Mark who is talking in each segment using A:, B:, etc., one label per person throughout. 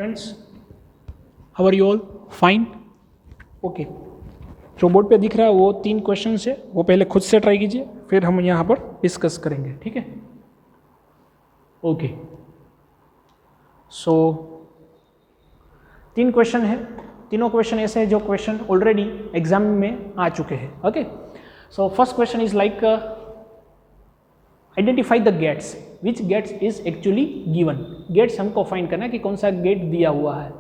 A: Friends, how are you all? Fine, okay. जो board पे दिख रहा है वो 3 क्वेश्चन है, वो पहले खुद से ट्राई कीजिए, फिर हम यहाँ पर डिस्कस करेंगे, ठीक है? ओके, सो 3 क्वेश्चन है, तीनों क्वेश्चन ऐसे हैं जो क्वेश्चन ऑलरेडी एग्जाम में आ चुके हैं। Okay, so first question is like identify the gates, which gates is actually given. Gates हमको फाइंड करना है कि कौन सा गेट दिया हुआ है।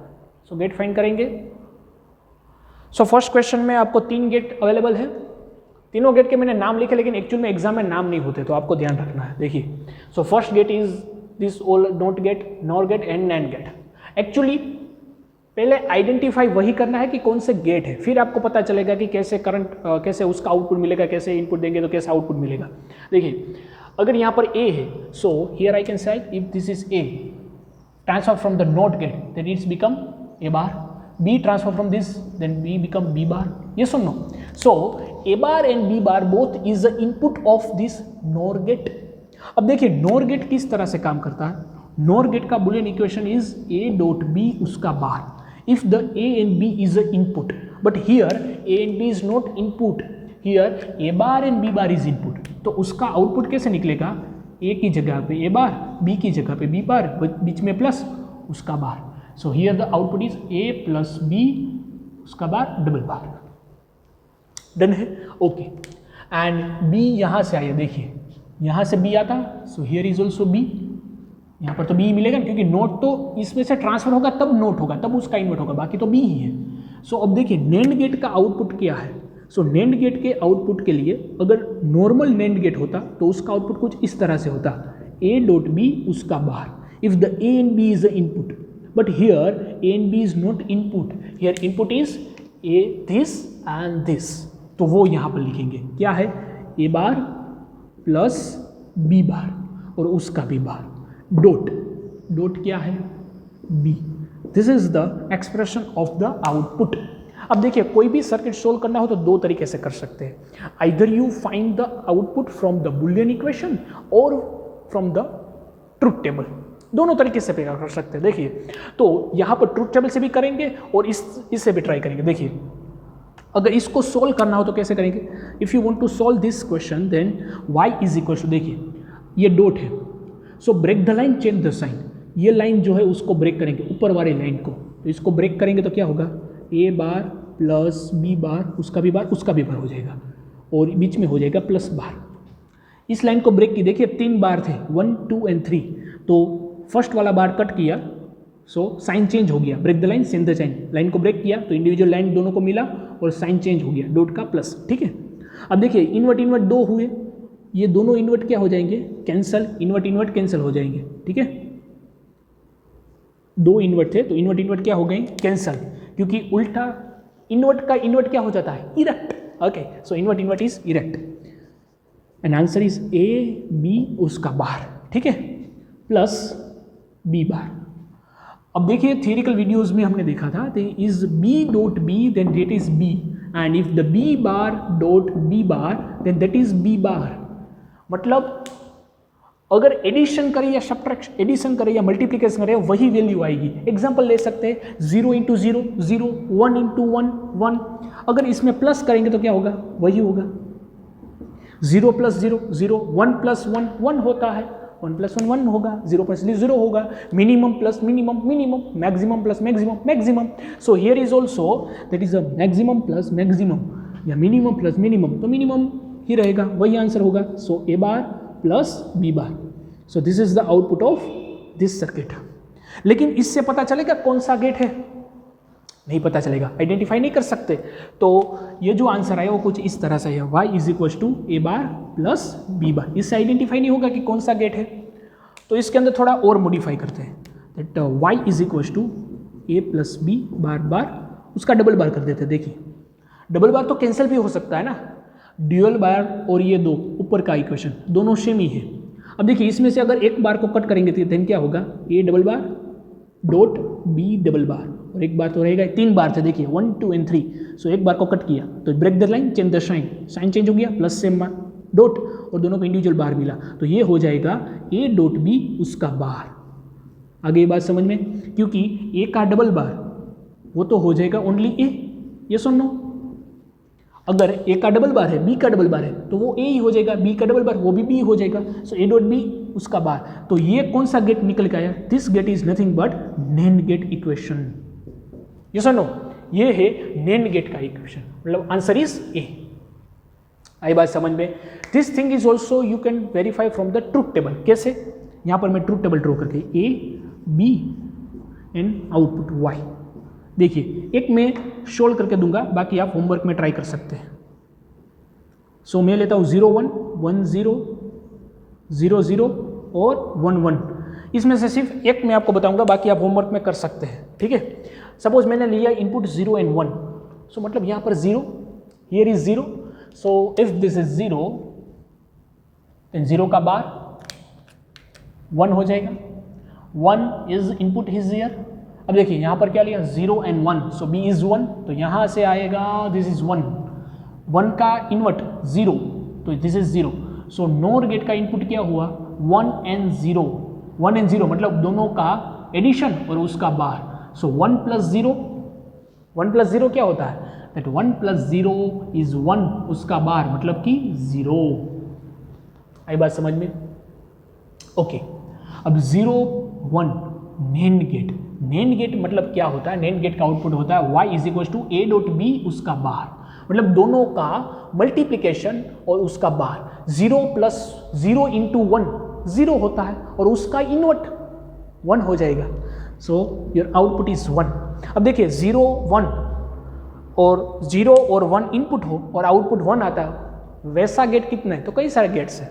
A: सो गेट फाइंड करेंगे। सो फर्स्ट क्वेश्चन में आपको 3 गेट अवेलेबल है। तीनों गेट के मैंने नाम लिखे, लेकिन एक्चुअल में एग्जाम में नाम नहीं होते, तो आपको ध्यान रखना है। देखिए, so first gate is this all NOT gate, NOR gate and NAND gate. Actually पहले आइडेंटिफाई वही करना है कि कौन से गेट है, फिर आपको पता चलेगा कि कैसे करंट कैसे उसका आउटपुट मिलेगा, कैसे इनपुट देंगे तो कैसे आउटपुट मिलेगा। देखिए, अगर यहाँ पर ए है, so here I can say if this is a, transfer from the not gate then it's become a bar, b transfer from this then b become b bar. Yes और no? So a bar and b bar both is the input of this nor gate. अब देखिए, nor gate किस तरह से काम करता है। NOR gate का Boolean equation is A dot B उसका bar, if the a and b is the input, but here a and b is not input, here a bar and b bar is input, तो उसका output कैसे निकलेगा? a की जगह पे a bar, b की जगह पे b बार, बीच में प्लस उसका bar. So here the output is a plus b उसका बार डबल बार। डन है? ओके, एंड b यहाँ से आया, देखिए यहाँ से b आता, so here is also b। यहाँ पर तो बी मिलेगा, क्योंकि नोट तो इसमें से ट्रांसफर होगा तब नोट होगा, तब उसका इन्वर्ट होगा, बाकी तो बी ही है। सो अब देखिए, नेंड गेट का आउटपुट क्या है। सो नेंड गेट के आउटपुट के लिए अगर नॉर्मल नेंड गेट होता तो उसका आउटपुट कुछ इस तरह से होता, ए डॉट बी उसका bar, if the a and B is the input, but here a and B is not input, here input is a this and this, तो वो यहाँ पर लिखेंगे क्या है, ए बार प्लस बी बार और उसका भी बार, डॉट डॉट क्या है, B. This is the expression of the output. अब देखिए, कोई भी सर्किट सोल्व करना हो तो 2 तरीके से कर सकते हैं। Either you find the output from the Boolean equation और फ्रॉम द ट्रुथ टेबल, दोनों तरीके से कर सकते हैं। देखिए, तो यहाँ पर ट्रुथ टेबल से भी करेंगे और इससे भी ट्राई करेंगे। देखिए, अगर इसको सोल्व करना हो तो कैसे करेंगे? If you want to solve this question then y is equal to, देखिए ये डॉट है, so break the line change the sign. ये लाइन जो है उसको ब्रेक करेंगे, ऊपर वाली लाइन को, तो इसको ब्रेक करेंगे तो क्या होगा, ए बार प्लस बी बार उसका भी बार उसका भी बार हो जाएगा, और बीच में हो जाएगा प्लस बार। इस लाइन को ब्रेक की, देखिए 3 बार थे, 1 2 एंड 3, तो फर्स्ट वाला बार कट किया, सो साइन चेंज हो गया, break the line change the sign, line को ब्रेक किया तो इंडिविजुअल लाइन दोनों को मिला और साइन चेंज हो गया, डॉट का प्लस। ठीक है, अब देखिए इन्वर्ट इन्वर्ट 2 हुए, ये दोनों इन्वर्ट क्या हो जाएंगे, कैंसल, इन्वर्ट इन्वर्ट कैंसिल हो जाएंगे। ठीक है, 2 इन्वर्ट थे तो इन्वर्ट इन्वर्ट क्या हो गए, कैंसल, क्योंकि उल्टा इन्वर्ट का इन्वर्ट क्या हो जाता है, erect. Okay, so invert invert is erect and answer is A B उसका बार, ठीक है, प्लस बी बार। अब देखिए, थियरिकल वीडियोस में हमने देखा था is B dot B then that is B, and if the B bar dot B bar then that is B bar. मतलब अगर एडिशन करें या सब्ट्रैक्शन, एडिशन करें या मल्टीप्लिकेशन करें, वही वैल्यू आएगी। एग्जांपल ले सकते हैं, 0 इंटू 0 0, 1 इंटू 1 1। अगर इसमें प्लस करेंगे तो क्या होगा, वही होगा, 0 प्लस 0 0, 1 प्लस 1 1 होता है, 1 प्लस 1 1 होगा, 0 प्लस 0 होगा, minimum plus minimum minimum, maximum plus maximum maximum. So here is also that is a maximum plus maximum या मिनिमम प्लस मिनिमम, तो मिनिमम ही रहेगा, वही आंसर होगा। So a bar plus B bar, so this is the output of this circuit. लेकिन इससे पता चलेगा कौन सा गेट है, नहीं पता चलेगा, आइडेंटिफाई नहीं कर सकते। तो ये जो आंसर आया वो कुछ इस तरह से है, y is equal to A bar plus B bar. इससे आइडेंटिफाई नहीं होगा कि कौन सा गेट है, तो इसके अंदर थोड़ा और मॉडिफाई करते हैं, that y is equal to a plus B bar bar उसका डबल बार कर देते हैं। देखिए, डबल बार तो कैंसिल भी हो सकता है ना, ड्यूअल बार और ये 2 ऊपर का इक्वेशन दोनों सेम ही है। अब देखिए, इसमें से अगर एक बार को कट करेंगे तो देन क्या होगा, a double bar dot b double bar, और एक बार तो रहेगा, 3 बार थे, देखिए 1 2 एंड 3, सो एक बार को कट किया तो break the line change the sign, sign change हो गया, प्लस सेम बार डॉट, और दोनों को इंडिविजुअल बार मिला, तो ये हो जाएगा ए डॉट बी उसका बार। आगे ये बात समझ में, क्योंकि ए का डबल बार वो तो हो जाएगा ओनली ए, ये सुन लो। अगर ए का डबल बार है, बी का डबल बार है, तो वो ए ही हो जाएगा, बी का डबल बार वो भी बी हो जाएगा। सो ए डॉट बी उसका बार। तो ये कौन सा गेट निकल के आया? This gate is nothing but NAND gate equation. ये सुनो, ये है नैंड गेट का इक्वेशन, मतलब आंसर इज ए। आई बात समझ में? This thing is also you can verify from the truth table. कैसे? यहां पर मैं ट्रूथ टेबल ड्रॉ करके A B and output Y, देखिए एक मैं सोल्व करके दूंगा, बाकी आप होमवर्क में ट्राई कर सकते हैं। सो मैं लेता हूँ 0 1 1 0 0 0 और 1 1। इसमें से सिर्फ एक मैं आपको बताऊंगा, बाकी आप होमवर्क में कर सकते हैं, ठीक है। सपोज मैंने लिया इनपुट 0 एंड 1, सो मतलब यहाँ पर 0, here is 0, so if this is 0 then 0 का बार 1 हो जाएगा, 1 इज इनपुट हिज हियर। अब देखिए यहाँ पर क्या लिया 0 एंड 1, सो बी इज 1, तो यहाँ से आएगा दिस इज 1, 1 का इन्वर्ट 0, तो this is 0। So NOR gate का इनपुट क्या हुआ 1 एंड 0, 1 एंड 0 मतलब दोनों का एडिशन और उसका बार। सो 1 प्लस 0, 1 प्लस 0 क्या होता है? दैट 1 प्लस 0 इज 1, उसका बार मतलब कि 0। आई बात समझ में? ओके, अब 0 1 नैंड गेट। नैंड गेट मतलब क्या होता है? नैंड गेट का आउटपुट होता है y is equal to A dot B उसका बार, मतलब दोनों का मल्टीप्लीकेशन और उसका बार। 0 प्लस 0 इंटू 1 0 होता है और उसका इनवर्ट 1 हो जाएगा। So your output is 1। अब देखिए 0 1 और 0 और 1 इनपुट हो और आउटपुट 1 आता है, वैसा गेट कितना है? तो कई सारे गेट्स हैं,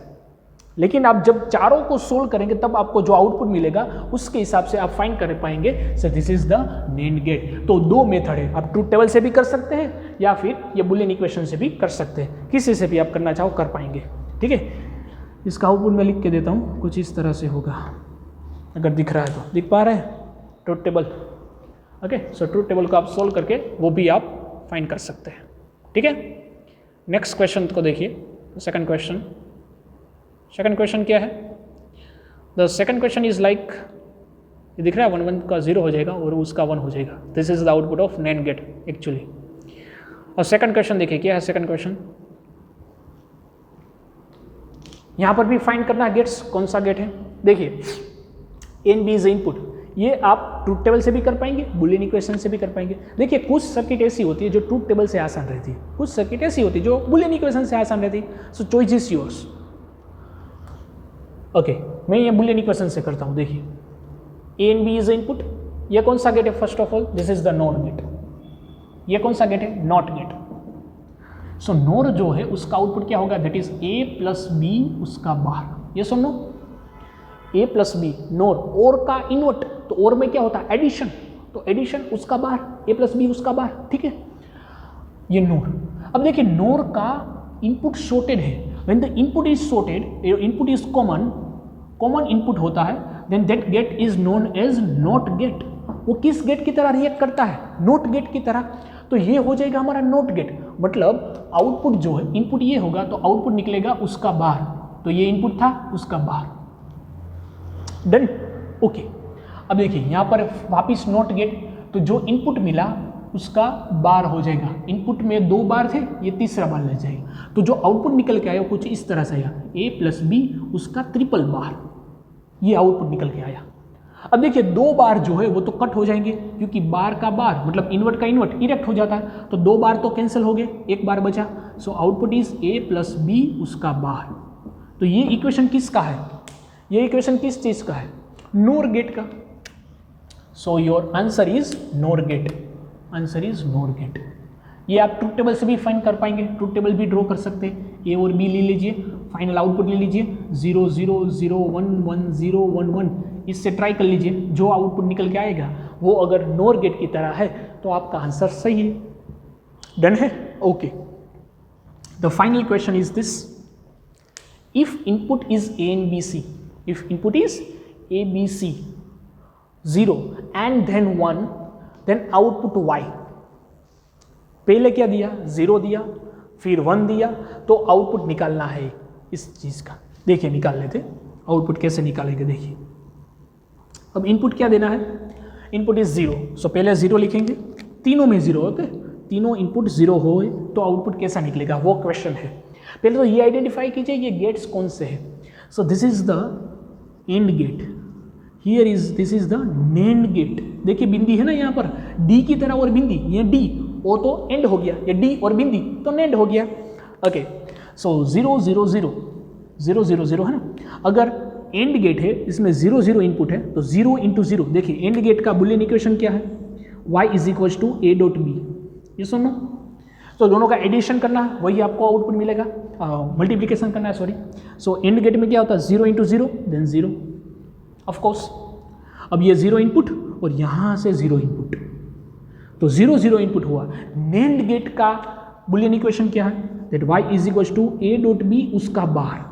A: लेकिन आप जब चारों को सोल्व करेंगे तब आपको जो आउटपुट मिलेगा उसके हिसाब से आप फाइंड कर पाएंगे। So this is the NAND gate. तो दो मेथड है, आप ट्रूथ टेबल से भी कर सकते हैं या फिर ये बुलियन इक्वेशन से भी कर सकते हैं, किसी से भी आप करना चाहो कर पाएंगे, ठीक है। इसका आउटपुट मैं लिख के देता हूँ, कुछ इस तरह से होगा, अगर दिख रहा है तो। दिख पा रहे हैं ट्रूथ टेबल? ओके, सो ट्रूथ टेबल को आप सोल्व करके वो भी आप फाइंड कर सकते हैं, ठीक है। नेक्स्ट क्वेश्चन को देखिए, सेकंड क्वेश्चन। सेकंड क्वेश्चन क्या है? The second question is like, ये दिख रहा है 1 1 का 0 हो जाएगा और उसका 1 हो जाएगा। This is the output of NAND gate actually. और सेकंड क्वेश्चन देखिए क्या है सेकंड क्वेश्चन। यहां पर भी फाइंड करना है गेट्स, कौन सा गेट है। देखिए A and B is input, ये आप ट्रूथ टेबल से भी कर पाएंगे, बुलियन इक्वेशन से भी कर पाएंगे। देखिए कुछ सर्किट ऐसी होती है जो ट्रूथ टेबल से आसान रहती है, कुछ सर्किट ऐसी होती है जो बुलियन इक्वेशन से आसान रहती है। So choice is yours. Okay, मैं ये बुलियन इक्वेशन से करता हूँ। देखिए A and B is input, ये कौन सा गेट है? First of all this is the not gate. ये कौन सा गेट है? Not gate. सो नोर जो है उसका आउटपुट क्या होगा? That is A plus B उसका बार। ये सुनो, ए प्लस बी नोर, और का इनवर्ट, तो और में क्या होता है? एडिशन, तो एडिशन उसका बार, ए प्लस बी उसका बार, ठीक है। ये नोर। अब देखिए नोर का इनपुट शॉर्टेड है। When the input is sorted, input is common input होता है, then that gate is known as not gate। वो किस गेट की तरह रिएक्ट करता है? नोट गेट की तरह। तो ये हो जाएगा हमारा नोट गेट, मतलब आउटपुट जो है, इनपुट ये होगा तो आउटपुट निकलेगा उसका बार, तो ये इनपुट था उसका बार। Done, okay. अब देखिए यहाँ पर वापिस नोट गेट, तो जो इनपुट मिला उसका बार हो जाएगा। इनपुट में 2 बार थे, ये तीसरा बार ले जाएगा, तो जो आउटपुट निकल के आया कुछ इस तरह से आया, ए प्लस बी उसका ट्रिपल बार, ये आउटपुट निकल के आया। अब देखिए 2 बार जो है वो तो कट हो जाएंगे, क्योंकि बार का बार मतलब इन्वर्ट का इन्वर्ट इरेक्ट हो जाता है, तो 2 बार तो कैंसिल हो गए, 1 बार बचा। So output is A plus B उसका बार। तो ये इक्वेशन किसका है? ये इक्वेशन किस चीज का है? नोर गेट का। So your answer is NOR gate. Answer is NOR gate. ये आप ट्रूथ टेबल से भी फाइंड कर पाएंगे, ट्रूथ टेबल भी ड्रॉ कर सकते हैं। ए और बी ले लीजिए, फाइनल आउटपुट ले लीजिए 0 0 0 1 1 0 1 1, इससे ट्राई कर लीजिए, जो आउटपुट निकल के आएगा वो अगर नोर गेट की तरह है तो आपका आंसर सही है। डन है? Okay. The final question is this, if input is A and B C, if input is A B C 0 and then 1, then output y। पहले क्या दिया? 0 दिया, फिर 1 दिया, तो आउटपुट निकालना है इस चीज का। देखिए निकाल लेते आउटपुट कैसे निकालेंगे। देखिए अब इनपुट क्या देना है, इनपुट इज 0, सो पहले 0 लिखेंगे, तीनों में 0, ओके, तीनों इनपुट 0 हो तो आउटपुट कैसा निकलेगा वो क्वेश्चन है। पहले तो ये आइडेंटिफाई कीजिए ये गेट्स कौन से हैं। So this is the AND gate, here is this is the NAND gate. देखिए बिंदी है ना यहाँ पर, डी की तरह और बिंदी, ये डी वो तो एंड हो गया, ये डी और बिंदी तो नेंड हो गया। ओके, सो 0 0 0 0 0 0 है ना। अगर एंड गेट है, इसमें 0 0 इनपुट है तो 0 इंटू 0, देखिए एंड गेट का बुलियन इक्वेशन क्या है, y is equal to a dot B, ये सुनो। तो दोनों का एडिशन करना है, वही आपको आउटपुट मिलेगा, मल्टीप्लिकेशन करना है, सॉरी। सो एंड गेट में क्या होता है, 0 इंटू 0 देन 0 ऑफ कोर्स। अब ये 0 इनपुट और यहाँ से 0 इनपुट, तो 0 0 इनपुट हुआ। नेंड गेट का बुलियन इक्वेशन क्या है, that y is equal to a dot B उसका बार,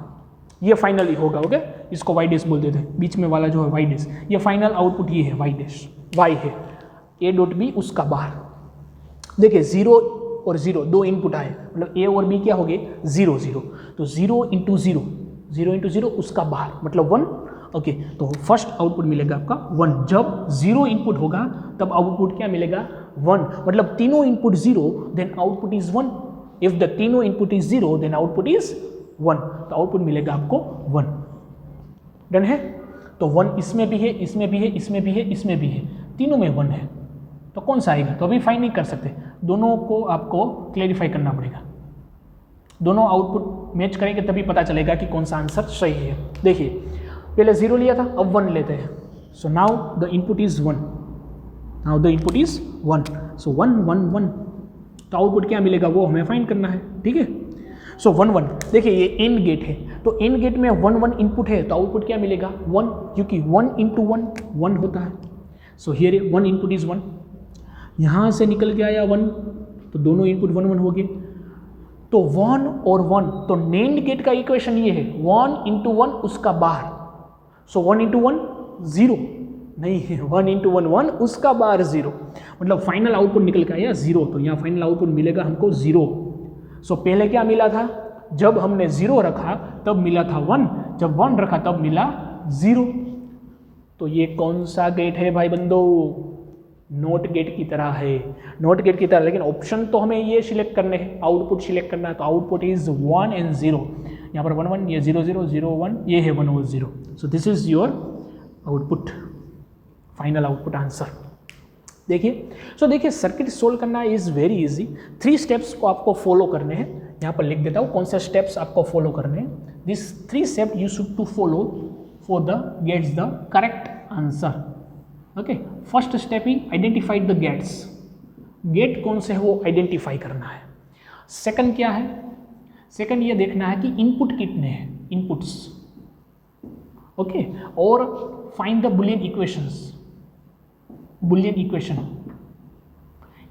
A: ये फाइनली होगा, ओके। इसको y डैश बोल देते हैं, बीच में वाला जो है y डैश, ये फाइनल आउटपुट ये है y डैश, y है a डॉट बी उसका बार। देखिए 0 और 0 दो इनपुट आए, मतलब a और b क्या हो गए 0 0, तो 0 इंटू 0 0 इंटू 0 उसका बार मतलब 1, ओके। तो फर्स्ट आउटपुट मिलेगा आपका 1, जब 0 इनपुट होगा तब आउटपुट क्या मिलेगा 1, मतलब तीनों input 0 then output is 1, if the तीनों input is 0 then output is 1, तो आउटपुट मिलेगा आपको 1। डन है, तो 1 इसमें भी है, इसमें भी है, इसमें भी है, इसमें भी है, तीनों में 1 है, तो कौन सा आएगा, तो अभी फाइंड नहीं कर सकते, दोनों को आपको क्लेरिफाई करना पड़ेगा, दोनों आउटपुट मैच करेंगे तभी पता चलेगा कि कौन सा आंसर सही है। देखिए पहले 0 लिया था, अब 1 लेते हैं, so now the input is 1, now the input is 1, सो 1 1 1, तो आउटपुट क्या मिलेगा वो हमें फाइंड करना है, ठीक है। सो 1 1, देखिए ये एंड गेट है, तो एंड गेट में 1 1 इनपुट है तो आउटपुट क्या मिलेगा 1, क्योंकि 1 इंटू 1 1 होता है। सो हियर 1 इनपुट इज 1, यहाँ से निकल के आया 1, तो दोनों इनपुट 1 1 हो गए, तो 1 और 1, तो नेंड गेट का इक्वेशन ये है 1 इंटू 1 उसका बाहर, सो 1 इंटू 1 0 नहीं है, 1 इंटू 1 1 उसका बाहर 0, मतलब फाइनल आउटपुट निकल के आया 0, तो यहाँ फाइनल आउटपुट मिलेगा हमको 0। सो पहले क्या मिला था, जब हमने 0 रखा तब मिला था 1, जब 1 रखा तब मिला 0, तो ये कौन सा गेट है भाई बंदो, नोट गेट की तरह है, नोट गेट की तरह, लेकिन ऑप्शन तो हमें ये सिलेक्ट करने हैं, आउटपुट सिलेक्ट करना है, तो आउटपुट इज 1 एंड 0, यहाँ पर 1 1, ये 0 0 0 1, ये है 1 और 0, सो this is your output, final output answer. देखिए, सो देखिए सर्किट सोल्व करना इज़ वेरी इजी, 3 स्टेप्स को आपको फॉलो करने हैं, यहाँ पर लिख देता हूँ कौन से स्टेप्स आपको फॉलो करने हैं। This 3 step you should to follow for the gates the correct answer, okay. First step is identify the gates, gate कौन से है वो आइडेंटिफाई करना है। सेकंड क्या है, सेकंड ये देखना है कि इनपुट कितने हैं, इनपुट्स, ओके, और find the Boolean equations, Boolean equation,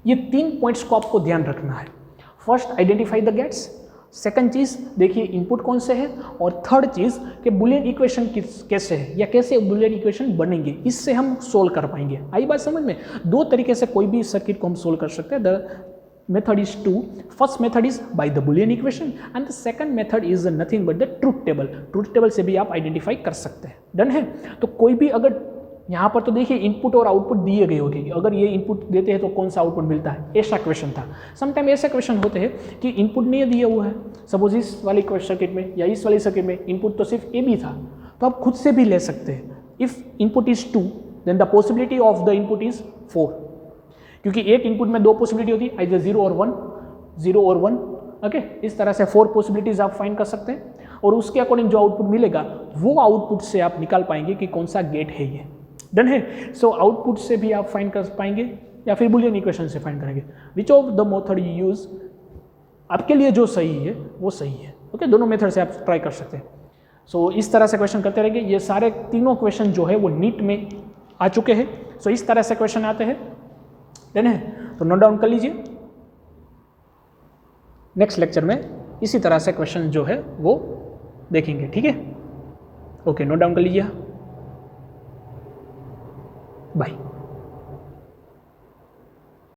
A: ये 3 पॉइंट्स को आपको ध्यान रखना है। First identify the gates, second चीज़ देखिए इनपुट कौन से है, और थर्ड चीज़ कि बुलियन इक्वेशन कैसे है या कैसे बुलियन इक्वेशन बनेंगे, इससे हम सोल्व कर पाएंगे। आई बात समझ में, 2 तरीके से कोई भी सर्किट को हम सोल्व कर सकते हैं। The method is 2, first method is by the Boolean equation and the second method is nothing but the truth table, truth table से भी आप आइडेंटिफाई कर सकते हैं। डन है, तो कोई भी अगर यहाँ पर तो देखिए इनपुट और आउटपुट दिए गए होंगे, अगर ये इनपुट देते हैं तो कौन सा आउटपुट मिलता है, ऐसा क्वेश्चन था। समटाइम ऐसे क्वेश्चन होते हैं कि इनपुट नहीं दिया हुआ है, सपोज इस वाली सर्किट में या इस वाली सर्किट में इनपुट तो सिर्फ ए बी था, तो आप खुद से भी ले सकते हैं। If input is 2 then the possibility of the input is 4, क्योंकि एक इनपुट में 2 पॉसिबिलिटी होती है, आइदर 0 और 1, 0 और 1, ओके। इस तरह से 4 पॉसिबिलिटीज आप फाइंड कर सकते हैं, और उसके अकॉर्डिंग जो आउटपुट मिलेगा वो आउटपुट से आप निकाल पाएंगे कि कौन सा गेट है ये। डन है, सो आउटपुट से भी आप फाइंड कर पाएंगे या फिर बुलियन इक्वेशन से फाइंड करेंगे। Which of the method you use, आपके लिए जो सही है वो सही है, ओके। दोनों मेथड से आप ट्राई कर सकते हैं। सो इस तरह से क्वेश्चन करते रहेंगे। ये सारे तीनों क्वेश्चन जो है वो नीट में आ चुके हैं, सो इस तरह से क्वेश्चन आते हैं। डन है, तो नोट डाउन कर लीजिए, नेक्स्ट लेक्चर में इसी तरह से क्वेश्चन जो है वो देखेंगे, ठीक है। ओके, नोट डाउन कर लीजिए, बाय।